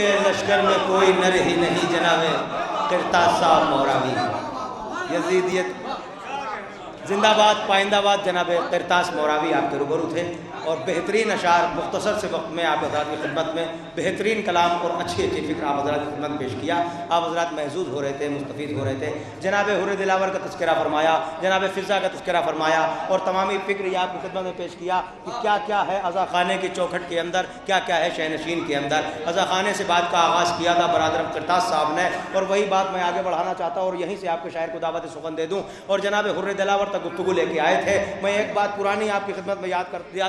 के लश्कर में कोई नर ही नहीं जनाबे किरतास साहब मौरावी। यजीदियत जिंदाबाद पाइंदाबाद जनाब किरतास मौरावी आपके रूबरू थे और बेहतरीन अशार मुख्तसर से वक्त में आप हज़रात की खिदमत में बेहतरीन कलाम और अच्छी अच्छी फ़िक्र आप हज़रात की खिदमत में पेश किया। आप हज़रात महजूज हो रहे थे, मुस्तफ़ीद हो रहे थे। जनाब हुर्र दिलावर का तज़किरा फरमाया, जनाब फ़िज़ा का तज़किरा फरमाया और तमामी फ़िक्र ये आपकी खिदमत में पेश किया कि क्या क्या है अज़ा ख़ाने की चौखट के अंदर, क्या क्या है शहनशीन के अंदर। अज़ा ख़ाने से बात का आगाज़ किया था बरादर किरतास साहब ने और वही बात मैं आगे बढ़ाना चाहता हूँ और यहीं से आपके शायर को दावत सुखन दे दूँ। और जनाब हुर्र दिलावर तक गुफ्तगू लेके आए थे। मैं एक बात पुरानी आपकी खिदमत में याद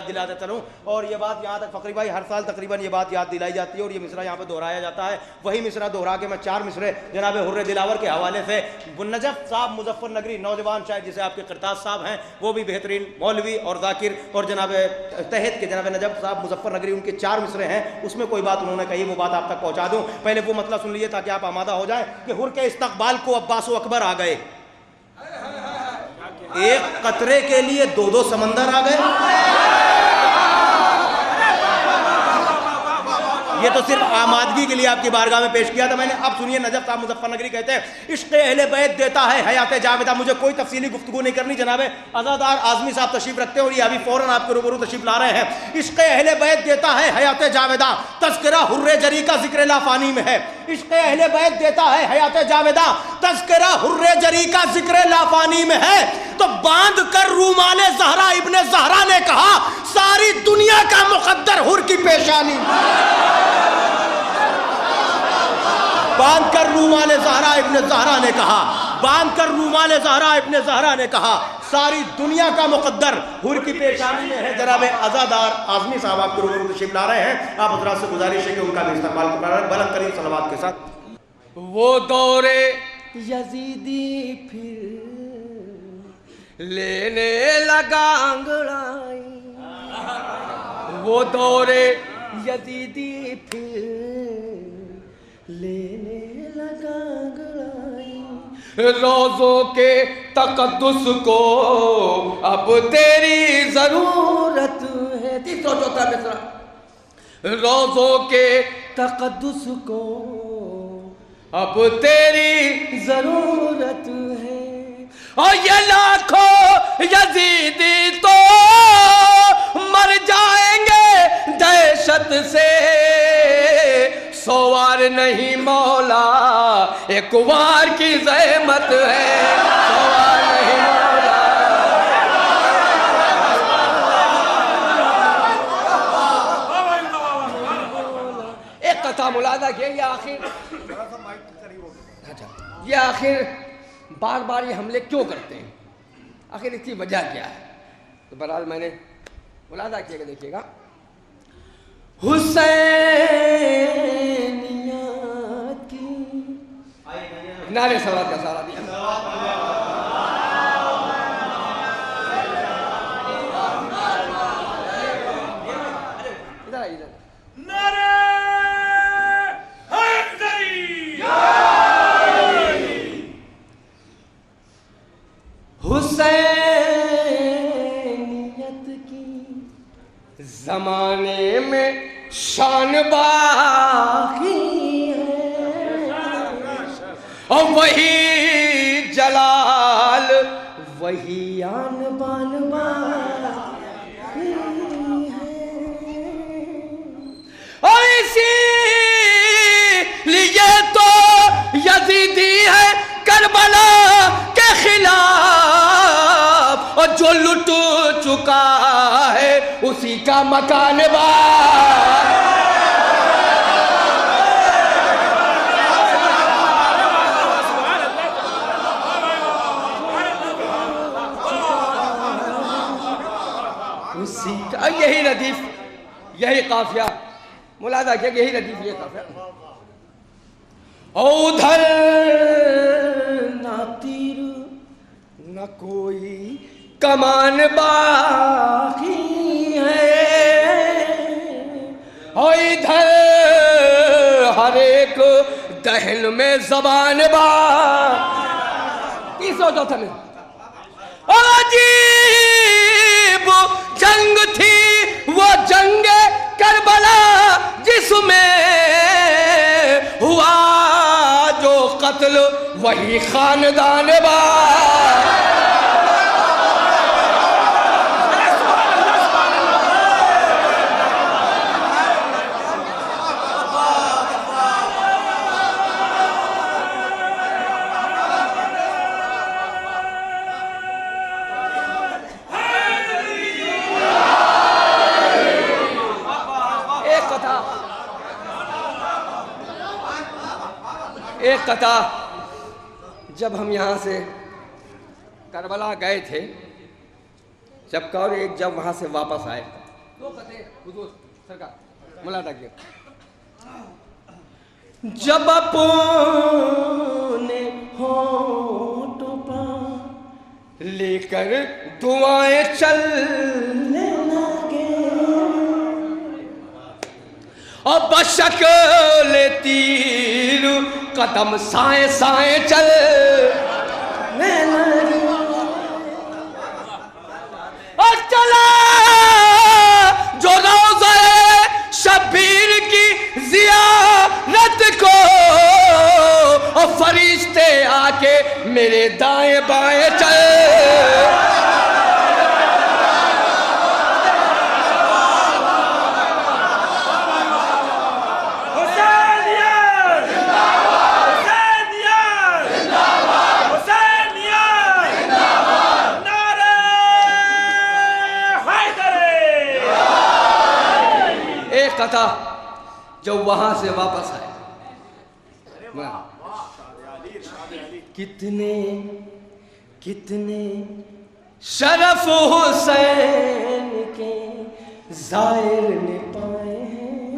दिला देता हूँ और ये बात यहाँ तक फ़खरी भाई हर साल तकरीबन ये बात याद दिलाई जाती है और ये मिसरा यहाँ पे दोहराया जाता है। वही मिसरा दोहरा के मैं 4 मिसरे जनाब हुर्र दिलावर के हवाले से नजफ़ साहब मुजफ्फरनगरी नौजवान शायर जिसे आपके किरतास साहब हैं, वो भी बेहतरीन मौलवी और जाकिर, और जनाब तहत के जनाब नजफ़ साहब मुजफ्फरनगरी उनके 4 मिसरे हैं, उसमें कोई बात उन्होंने कही वो बात आप तक पहुँचा दूँ। पहले वो मतलब सुन लीजिए ताकि आप आमादा हो जाए कि हुर्र के इस्तकबाल को अब्बास व अकबर आ गए, एक कतरे के लिए 2-2 समंदर आ गए। ये तो सिर्फ आमादगी के लिए आपकी बारगाह में पेश किया था मैंने। अब सुनिए नजफ़ साहब मुजफ्फरनगरी कहते हैं, इश्क़ अहले बैत देता है हयात जावेदा। मुझे कोई तफसीली गुफ्तगू नहीं करनी, जनाब अज़ादार आज़मी साहब तशरीफ रखते हैं और ये अभी फ़ौरन आपके रूबरू तशरीफ ला रहे हैं। इश्क़ अहले बैत देता है हयात जावेदा, तज़किरा हुर्रे जरी का ज़िक्र लाफ़ानी में है। इश्क़ अहले बैत देता है हयात जावेदा, तज़किरा हुर्रे जरी का ज़िक्र लाफ़ानी में है। तो बांध कर रूमाले ज़हरा इब्ने ज़हरा ने कहा, सारी दुनिया का मुक़द्दर हुर्र की पेशानी। बांध कर रूमाले ज़हरा इब्ने ज़हरा ने कहा, बांध कर रूमाले ज़हरा इब्ने ज़हरा ने कहा, सारी दुनिया का मुक़द्दर हुर्र की पेशानी में है। जनाब अज़ादार आज़मी साहब आपके रूबरू तशरीफ ला रहे हैं। आप हज़रात से गुजारिश है कि उनका भी इस्तेमाल करें बुलंद तरीन सलावत के साथ। वो दौरे यजीदी फिर लेने लगा अंगड़ाई, वो दौरे यजीदी फिर लेने लगा अंगड़ाई। रोज़ों के तक़द्दुस को अब तेरी ज़रूरत है। तीसरा चौथा मिसरा, रोज़ों के तक़द्दुस को अब तेरी ज़रूरत है। और ये लाखों यजीदी तो मर जाएंगे दहशत से, सोवार नहीं मौला एक वार की ज़हमत है, सोवार नहीं मौला। एक कथा मुलादा किया, ये आखिर बार बार ये हमले क्यों करते हैं, आखिर इसकी वजह क्या है। तो बहरहाल मैंने मुलादा किया कि देखिएगा, हुसैनिया की नारे सलात का सहारा दिया। इधर आइए, इधर नारे हुसैनियत की ज़माने में शान बाकी है, और वही जलाल वही आन बान बाकी है। और इसी लिए तो यजीदी है करबला के खिलाफ, और जो लुट चुका है उसी का मकान बार। उसी का यही रदीफ, यही काफिया मुलादा किया, यही रदीफ, ये काफिया। उधर ना तीर न कोई कमान बाकी है, और इधर हर एक दहन में ज़बान तीसरा चौथा में अजीब जंग थी वो जंग करबला जिसमें कातिल वही खानदान बा। एक कथा, जब हम यहाँ से करबला गए थे, जब वहाँ से वापस आए, दो कथे हुजूर सरकार मुलादा किया। जब अपने होठों पर लेकर दुआएं चलने लगे और बशक्ल तीर कदम साए साए चल और चला जो रोज़े शबीर की ज़ियारत को, और फरिश्ते आके मेरे दाएं बाएं चल। कथा जब वहां से वापस आए, कितने कितने शरफ हुसैन के ज़ाहिर ने पाए हैं,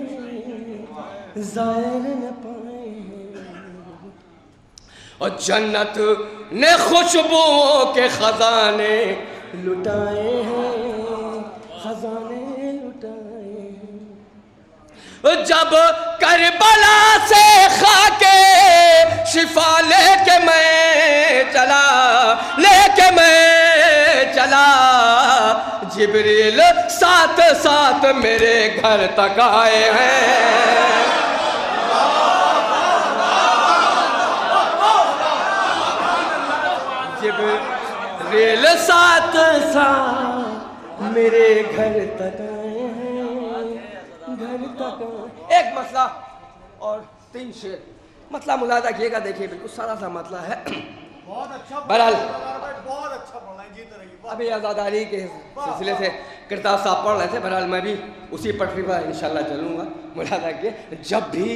ज़ाहिर ने पाए हैं, और जन्नत ने खुशबुओं के खजाने लुटाए हैं, खजाने लुटाए हैं। जब करबला से खाके शिफा लेके मैं चला, जिब्रील साथ साथ मेरे घर तक आए हैं। जिब्रील साथ साथ मेरे घर तक आए हैं, घर तक। एक मसला और 3 शेर, मतला मुलादा किएगा, देखिए बिल्कुल सारा सा मतला है। बहुत अच्छा, बहरहाल बहुत अच्छा पढ़ रहे हैं, जीत रही। अभी आज़ादारी के सिलसिले से किरताज साहब पढ़ रहे थे, बहरहाल मैं भी उसी पटरी पर इंशाल्लाह चलूँगा। मुलादा किए, जब भी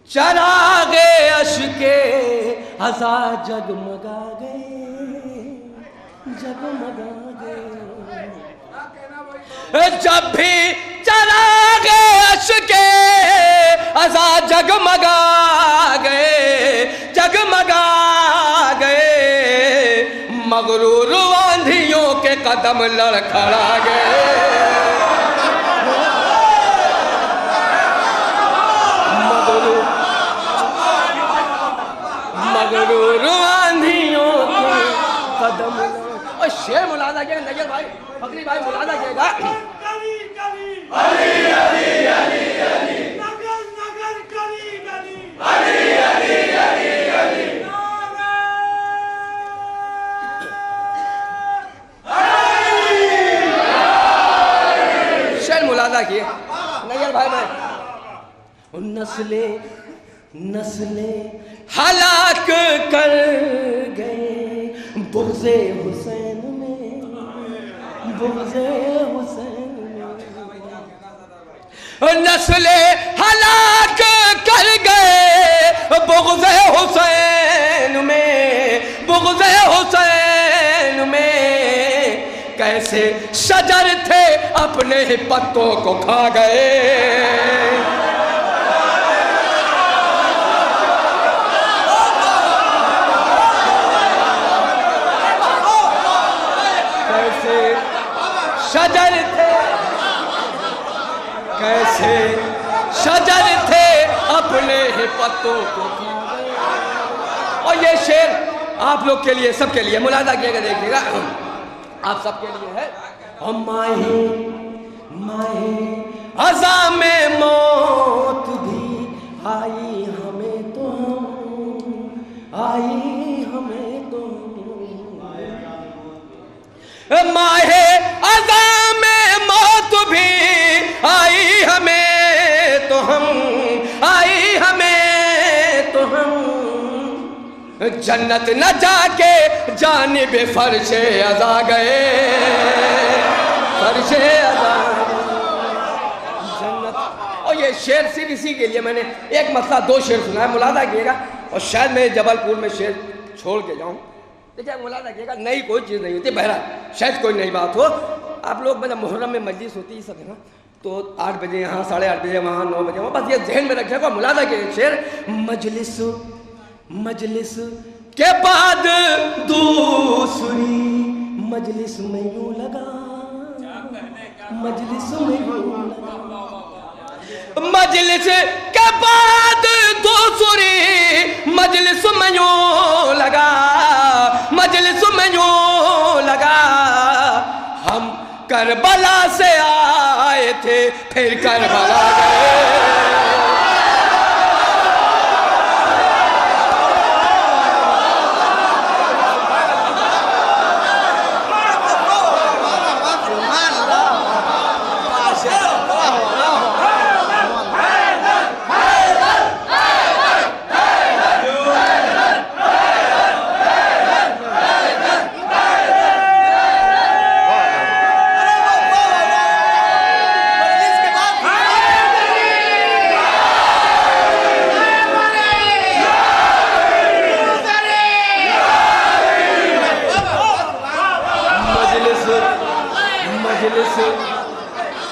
चरागे अश्के हज़ा जगमगा गए, जगमगा गए। जब भी चरागे अश्के हज़ा जगमगा गए, जगमगा गए, मगरूर आंधियों के कदम लड़खड़ा गए। मगरूर आंधियों के कदम। और शेर मुलादा किया नजर भाई, फकरी भाई मुलादा किएगा। शेर मुलादा किए नजर भाई। मैं नस्लें हलाक कर गए बुग़्ज़े हुसैन में, बुग़्ज़े हुसैन में। नस्लें हलाक कर गए बुग़्ज़े हुसैन में, बुग़्ज़े हुसैन में। कैसे शजर थे अपने ही पत्तों को खा गए। शजर थे, कैसे शजर थे अपने ही पत्तों को खा गए। और ये शेर आप लोग के लिए, सबके लिए मुलादा किएगा, देखिएगा आप सबके लिए है। और माहे अज़ा में मौत भी आई हमें जन्नत न जाके जानिबे फर्शे अज़ा गए, फर्शे अज़ा जन्नत। और ये शेर सिर्फ इसी के लिए मैंने एक मसला 2 शेर सुना है, मुलादा कीजिएगा। और शायद मैं जबलपुर में शेर छोड़ के जाऊँ, देखिए मुलादा कीजिएगा, नई कोई चीज़ नहीं होती। बहरहाल शायद कोई नई बात हो। आप लोग मतलब मुहर्रम में मजलिस होती है सब है ना, तो 8 बजे यहाँ, 8:30 बजे वहाँ, 9 बजे वहाँ, बस ये जहन में रखिएगा। मुलादा के शेर, मजलिस मजलिस के बाद दूसरी मजलिस में यूं लगा, मजलिस में यूं लगा, मजलिस के बाद दूसरी मजलिस में यूं लगा, मजलिस में यूं लगा। हम करबला से आए थे फिर करबला गए।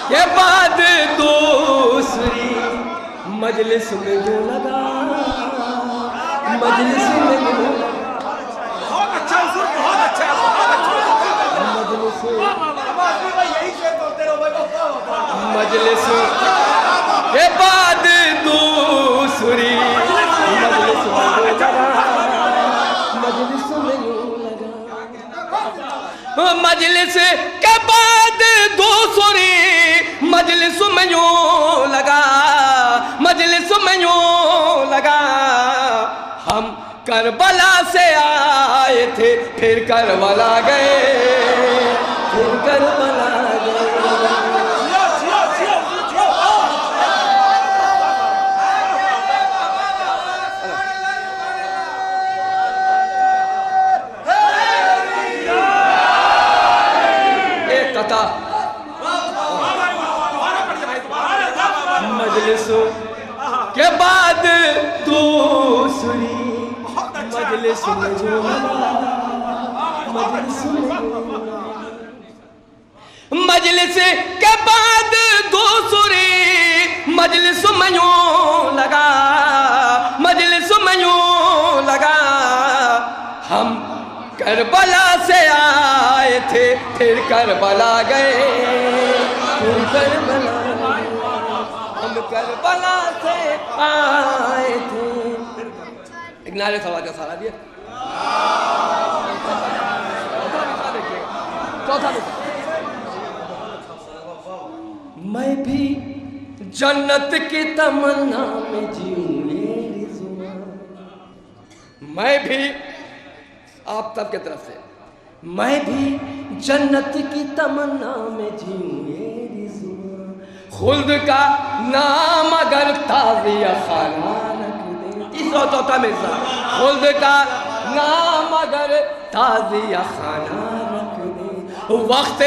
के बाद दूसरी मजलिस में यूं लगा, मजलिस में यूं लगा। बहुत अच्छा हुजूर, बहुत अच्छा, बहुत अच्छा। मजलिस यही शेर बोलते रहो भाई। मजलिस के बाद दूसरी मजलिस में यूं लगा, मजलिस में यूं लगा। मजलिस के बाद दूसरी मजलिस में यूं लगा, मजलिस में यूं लगा। हम करबला से आए थे फिर करबला गए, फिर करबला गए। एक कथा मजलिस के बाद दूसरी मजलिस में यूं लगा, मजलिस में यूं लगा। मजलिस के बाद दूसरी मजलिस में यूं लगा, मजलिस में यूं लगा। हम करबला से आए थे फिर करबला गए, फिर करबला करबला से आए थे। एक नारे सवाल का सारा दिया। चौथा मैं भी जन्नत की तमन्ना में जीऊं, मैं भी आप तब की तरफ से, मैं भी जन्नत की तमन्ना में जीऊं, खुल्द का नाम अगर ताज़िया खाना रख दे। तीसरा चौथा में खुल्द का नाम अगर ताज़िया खाना रख दे। वक्त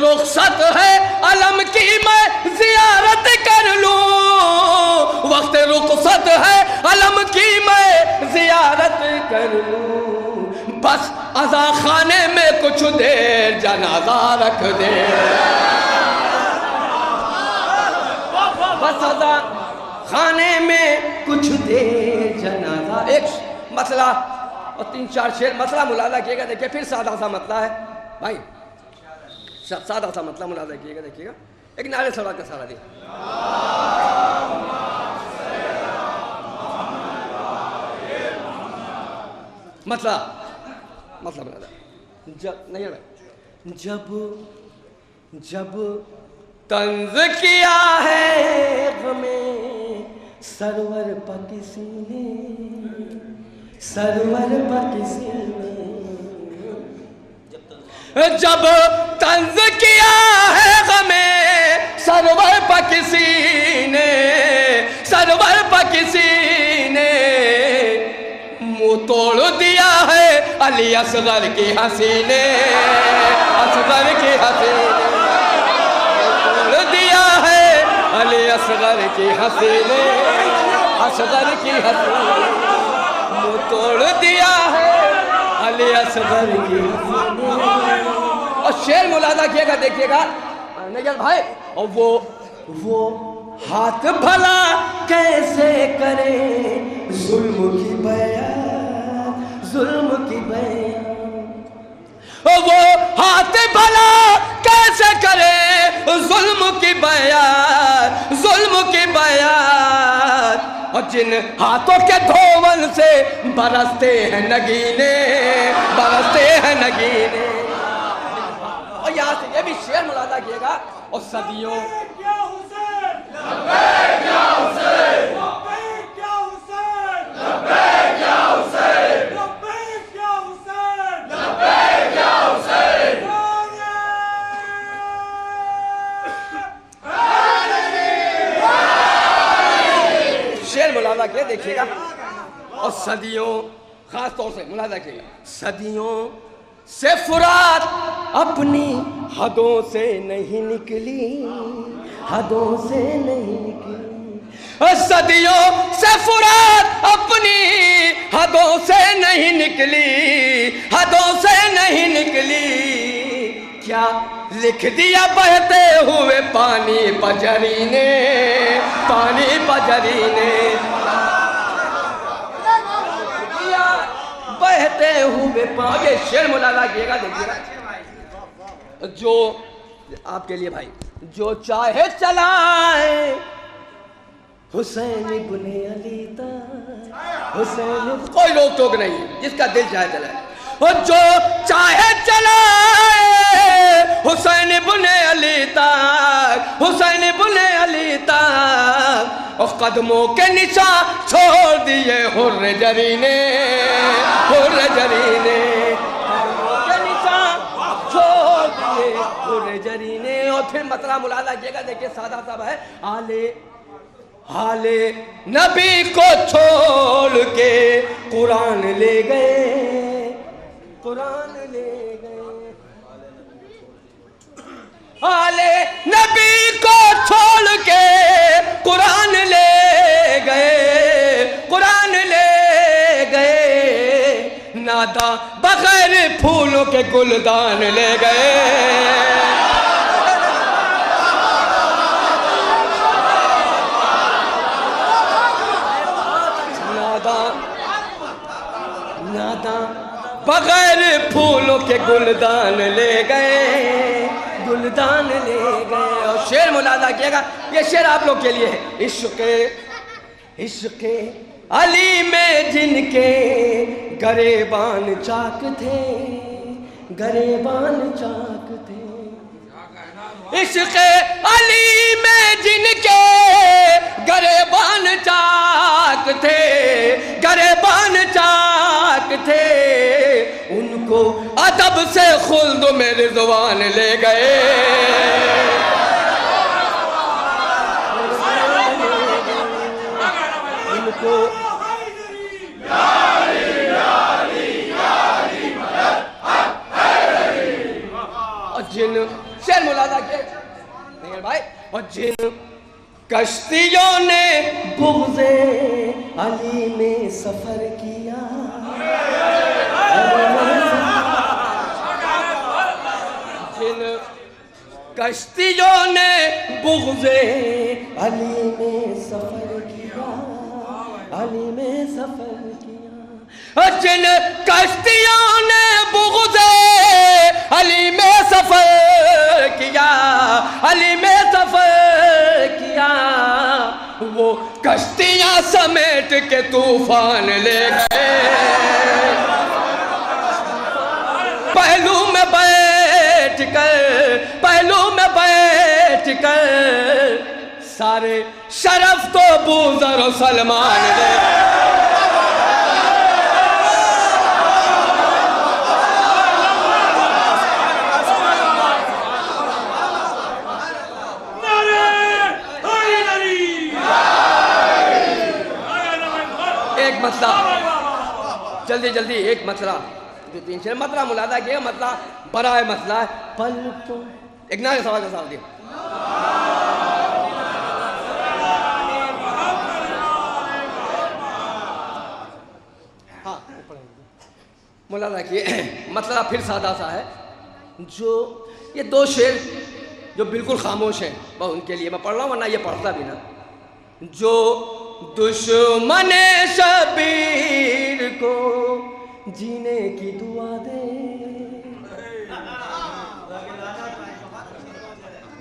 रुखसत है अलम की मैं जियारत कर लूं, वक्त रुखसत है अलम की मैं जियारत कर लूं। बस अज़ा खाने में कुछ देर जनाजा रख दे, बस अज़ा खाने में कुछ देर जनाजा। एक मसला और 3-4 शेर मसला मुलादा किएगा। देखिए फिर सादा सा मसला है भाई, सादा सा मसला मुलादा किएगा। देखिएगा एक नारे सवाल का सारा दिया। मसला मसला मुलादा जब नहीं है, जब तंज किया है हमें सरवर पर किसी ने, सरवर पर किसी ने, जब तंज किया है हमें सरवर पर किसी ने, सरवर पर किसी ने मुंह तोड़ दी अली असगर की हसीने, असगर की हसीने तोड़ दिया है, अली असगर की हसीने, असगर की हसीने मुँह तोड़ दिया है, अली असगर की हसीने। और शेर मुलादा किएगा, देखिएगा नजर भाई। और वो हाथ भला कैसे करे जुल्म की बयान, जुल्म की बयान। वो हाथ भला कैसे करे जुल्म की बयान, जुल्म की बयान। और जिन हाथों के धोवन से बरसते हैं नगीने, बरसते हैं नगीने। और यहाँ से ये भी शेर मुलादा किएगा। और सदियों शेर मुलादा किया, देखिएगा। और सदियों खास तौर से मुलादा किएगा, सदियों से फुरात अपनी हदों से नहीं निकली, हदों से नहीं निकली। सदियों से फुरात अपनी हदों से नहीं निकली, हदों से नहीं निकली। क्या लिख दिया बहते हुए पानी पजरी ने, पानी पजरी ने बहते हुए पानी। शेर मुलादा किएगा, देखिएगा। जो आपके लिए भाई, जो चाहे चलाए हुसैन इब्ने अली तक, हुसैन कोई रोक टोक नहीं, जिसका दिल चाहे चलाए। और जो चाहे चलाए हुसैन इब्ने अली तक, हुसैन इब्ने अली तक। और कदमों के निशान छोड़ दिए हुर्र जरी ने, हुर्र जरी ने कदमों के निशान छोड़ दिए हुर्र जरी ने। और फिर मतला मुलादा किएगा, देखिए सादा सा है। हाले नबी को छोड़ के कुरान ले गए, कुरान ले गए। हाले नबी को छोड़ के कुरान ले गए, कुरान ले गए। नादा बगैर फूलों के गुलदान ले गए। नादा बगैर फूलों के गुलदान ले गए, गुलदान ले गए। और शेर मुलादा किएगा, ये शेर आप लोग के लिए है। इश्क़ अली में जिनके गरेबान चाक थे, गरेबान चाक थे। इश्क़ अली में जिनके गरेबान चाक थे, गरेबान चाक थे। उनको अदब से खुल्द में रिज़वान ले गए, उनको और जिन शेर मुलादा के भाई। और जिन कश्तियों ने बुग़्ज़े अली में सफर किया, जिन कश्तियों ने बुग़्ज़े अली में सफर किया, अली में सफर किया। जिन कश्तियों ने बुग़्ज़े अली में सफर किया, अली में सफर किया। वो कश्तियां समेट के तूफान ले गए, पहलू में बैठ कर, पहलू में बैठ कर। सारे शरफ तो बूज़र और सलमान ले गए। एक मसला जल्दी जल्दी, एक मसला दो तीन शेर मतला मुलादा किया, मतला बड़ा है, मसला है पल तो एक नारे सवाल का सवाल दिया। हाँ मुलादा किए, मतला फिर सादा सा है। जो ये दो शेर जो बिल्कुल खामोश हैं वह उनके लिए मैं पढ़ रहा हूँ, वरना ये पढ़ता भी ना। जो दुश्मन शबीर को जीने की दुआ दे,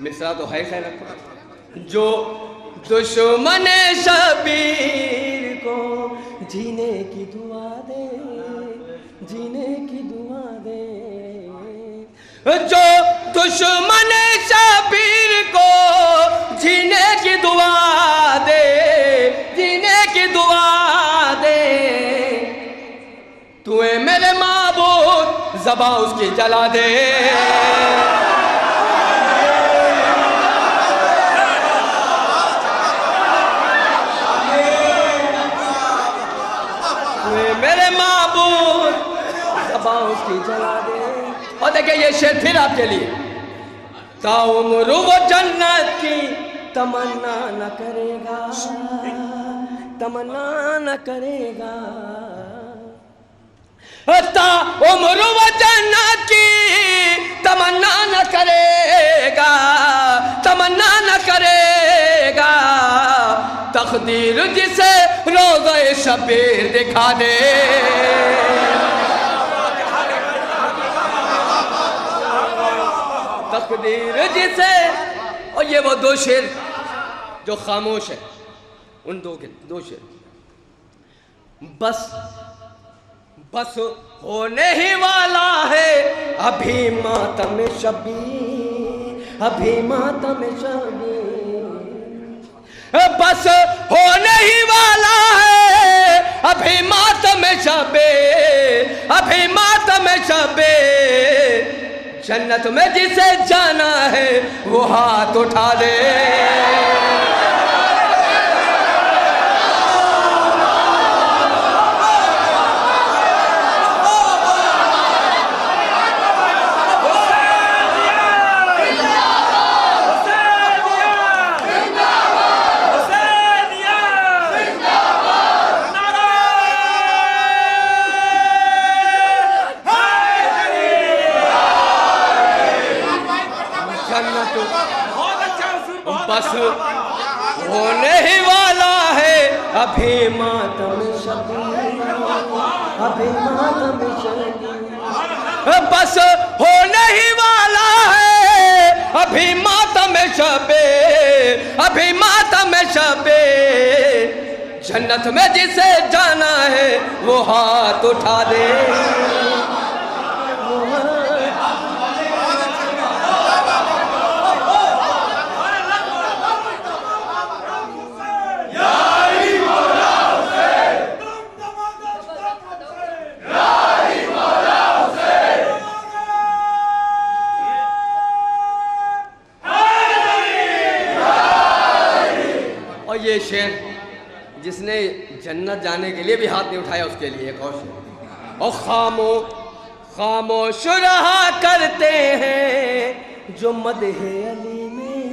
मिसरा तो है खैर। जो दुश्मन शबीर को जीने की दुआ दे, जीने की दुआ दे। जो दुश्मन शबीर को जीने की दुआ दे, जीने की दुआ दे। तू है मेरे माबूद, ज़बां उसकी जला दे। तू है मेरे माबूद, ज़बां उसकी जला दे। और देखिए ये शेर फिर आपके लिए। ताउम्र वो जन्नत की तमन्ना न करेगा, तमन्ना न करेगा। ताउम्र वो जन्नत की तमन्ना न करेगा, तमन्ना न करेगा। तकदीर जिसे रोज़े शबीर दिखा दे। तकदीर जिसे, और ये वो दो शेर जो खामोश है, उन दो शेर। बस बस होने ही वाला है अभी मातम शबीर, अभी मातम शबीर। बस होने ही वाला है अभी मातम शबीर, अभी मातम शबीर। जन्नत में जिसे जाना है वो हाथ उठा दे। बस होने ही वाला है अभी मातम शबीर, अभी मातम शबीर। बस होने ही वाला है अभी मातम शबीर, अभी मातम शबीर। जन्नत में जिसे जाना है वो हाथ उठा दे। ये शेर जिसने जन्नत जाने के लिए भी हाथ नहीं उठाया उसके लिए एक और शेर। और खामोश रहा करते हैं जो मदहे अली में,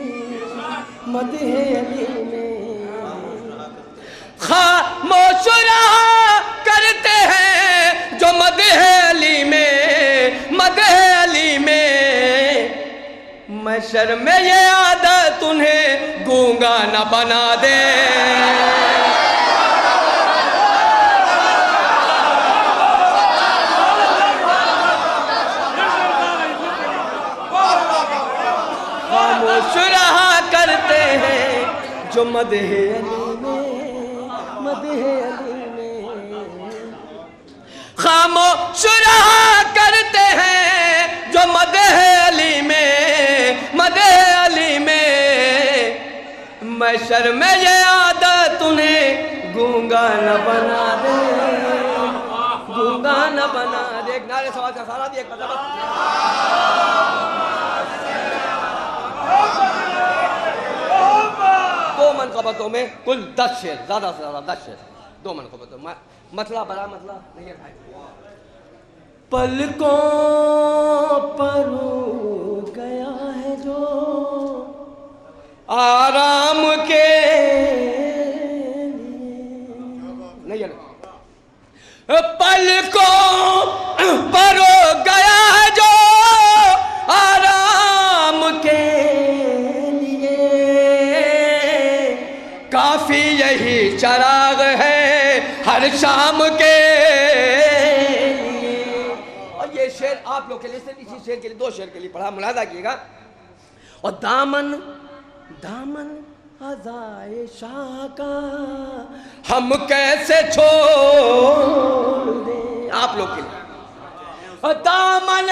मदहे अली में। खामोश रहा करते हैं जो मदहे अली में, मदहे अली में। महशर में ये आदत उन्हें गूंगा न बना दे। खामोश रहा करते हैं जो मदहे अली में, मदहे अली में। खामोश रहा करते हैं जो मदहे अली में, मदहे अली में। महशर में ये आदत उन्हें गूंगा न बना दे, गूंगा न बना दे। एक नारे सवाल का सारा दिया, एक दो मनक़बतों में कुल 10 शेर, ज्यादा से ज्यादा 10 शेर, 2 मनक़बतों। मतला बड़ा मतला नहीं है भाई। पलकों पर गया है जो आराम के लिए, नहीं पलकों पर गया है जो आराम के लिए, काफी यही चराग है हर शाम के लिए। और ये शेर आप लोग के लिए, सिर्फ इसी शेर के लिए, 2 शेर के लिए पढ़ा, मुलाजा कीजिएगा। और दामन दामन अज़ाए शाह का हम कैसे छोड़ दें, आप लोग के लिए। और दामन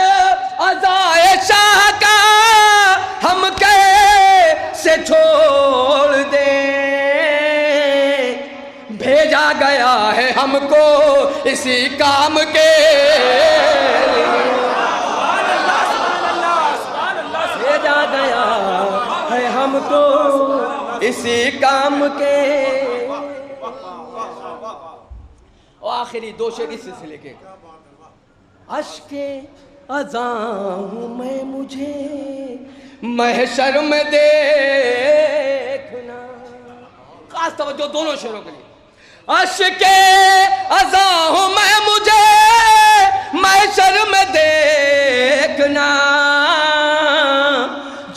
अज़ाए शाह का हम कैसे छोड़ दें, भेजा गया है हमको इसी काम के लिए, भेजा गया है हमको इसी काम के। और आखिरी 2 शेर इस सिलसिले के। अश्के अज़ा हूँ मैं मुझे महशर में देखना, खास तवज्जो दोनों शेरों के लिए। अश्के अज़ा हूँ मैं मुझे महशर में देखना,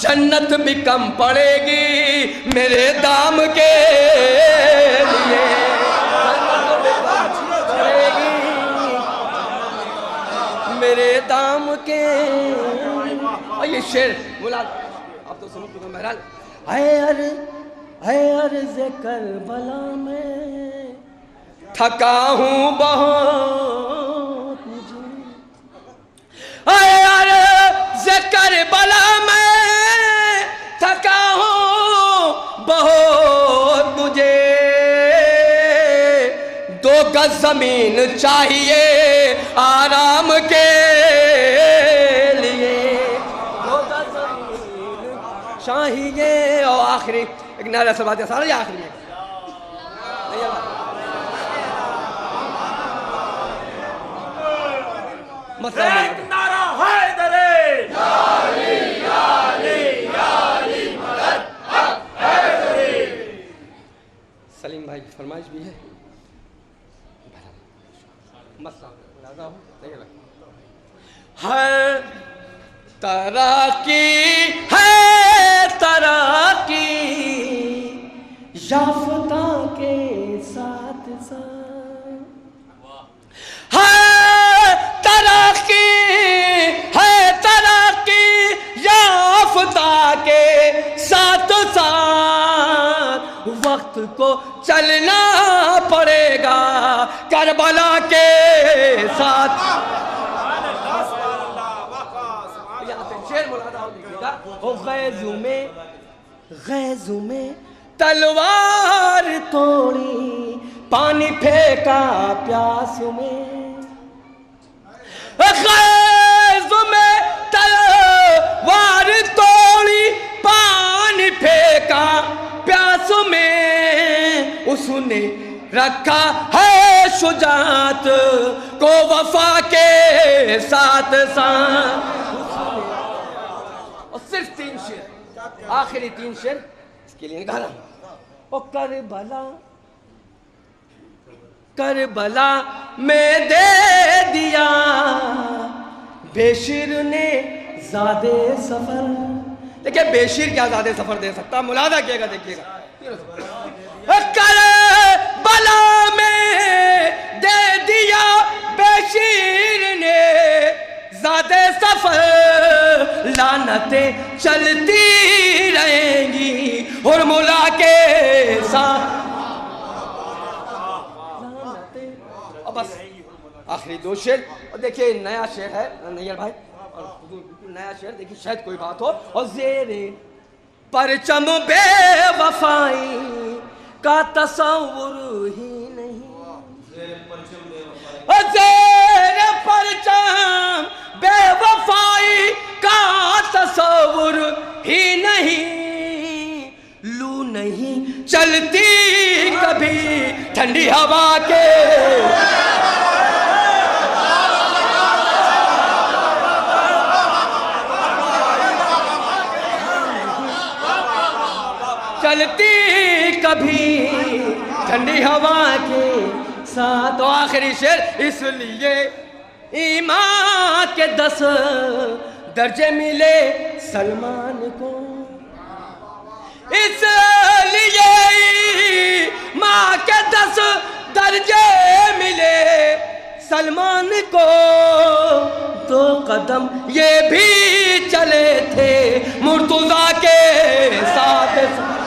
जन्नत भी कम पड़ेगी मेरे दाम के लिए, पड़ेगी मेरे दाम के। और ये शेर बोला आप तो सुन चुके बहरहाल। है अर्ज़ करबला में थका हूँ बहुत मुझे, है अर्ज़ करबला में थका हूँ बहुत मुझे, 2 गज ज़मीन चाहिए आराम के लिए, 2 गज ज़मीन चाहिए। और आखिरी एक नारा से बात है सारा, ये आखिरी में मसला नारा हैदरे याली याली याली मदद हैदरे। सलीम भाई की फरमाइश भी है, मसला हर तरह की है तरक्की याफ्ता के साथ साथ, हर तरक्की है तरक्की याफ्ता के साथ साथ, वक्त को चलना पड़ेगा करबला के साथ। शेर मुलादा लिखिएगा। ओ गैज़ू में तलवार तोड़ी, पानी फेंका प्यास में, गैज़ू में तलवार तोड़ी, पानी फेंका प्यास में, उसने रखा है शुजात को वफा के साथ साथ। और सिर्फ 3 शेर, आखिरी 3 शेर इसके लिए निकाला। ओ करबला में दे दिया बेशिर ने ज़ादे सफर। देखिए बेशिर क्या ज़ादे सफर दे सकता, मुलादा किएगा, देखिएगा। करबला में दे दिया बेशिर ने ज़ादे सफर, लानतें चलती रहेंगी हुरमुला के साथ। और बस आखिरी 2 शेर। और देखिए नया शेर है नैयर भाई, और बिल्कुल नया शेर, देखिए शायद कोई बात हो। और ज़ेरे परचम बेवफाई का तस्वुर ही नहीं, ज़ेरे परचम बेवफाई का तस्वुर ही नहीं, लू नहीं चलती कभी ठंडी हवा के, चलती कभी ठंडी हवा के साथ। तो आखिरी शेर, इसलिए ईमान के 10 दर्जे मिले सलमान को, इसलिए माँ के 10 दर्जे मिले सलमान को। 2 कदम ये भी चले थे मुर्तुज़ा के साथ।